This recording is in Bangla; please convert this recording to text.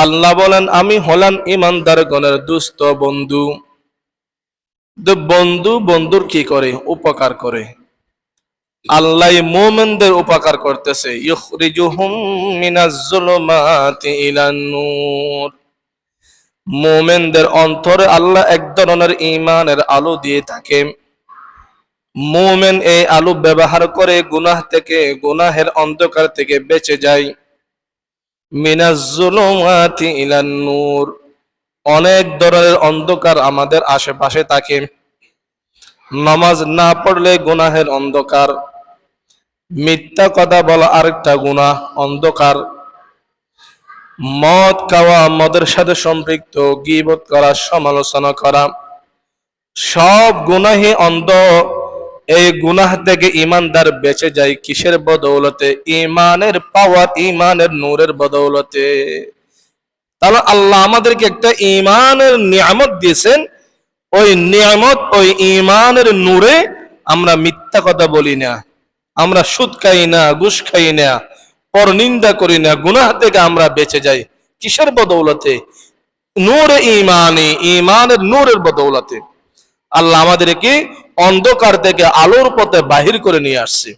আল্লাহ বলেন আমি হলাম ইমানদারগণের দুস্থ বন্ধু। বন্ধু বন্ধুর কি করে? উপকার করে। আল্লাহ মুমিনদের উপকার করতেছে, ইখরিজুহুম মিনাজ জুলুমাতি ইলান নূর। মুমিনদের অন্তরে আল্লাহ এক ধরনের ঈমানের আলো দিয়ে থাকে। মুমিন এই আলো ব্যবহার করে গুনাহ থেকে, গুনাহের অন্ধকার থেকে বেঁচে যায়। মিনাজ জুলুমাতি ইলান নূর, অনেক ধরনের অন্ধকার আমাদের আশেপাশে থাকে। নামাজ না পড়লে গুনাহের অন্ধকার, মিথ্যা কথা বলা আরেকটা গুনাহ, অন্ধকার, মদ খাওয়া, মদের সাথে সম্পৃক্ত, গীবত করা, সমালোচনা করা, সব গুনাহি অন্ধ। এই গুনাহ থেকে ইমানদার বেঁচে যায় কিসের বদৌলতে? ইমানের পাওয়ার, ইমানের নূরের বদৌলতে। তাহলে আল্লাহ আমাদেরকে একটা ইমানের নিয়ামত দিয়েছেন। ওই নিয়ামত, ওই ইমানের নূরে আমরা মিথ্যা কথা বলি না, আমরা সুদ খাই না, ঘুষ খাই না, পরনিন্দা করি না, গুনাহ থেকে আমরা বেঁচে যাই। কিসের বদৌলতে? নূরে ইমানি, ইমানের নূরের বদৌলতে। আল্লাহ আমাদেরকে অন্ধকার থেকে আলোর পথে বাহির করে নিয়ে আসছে।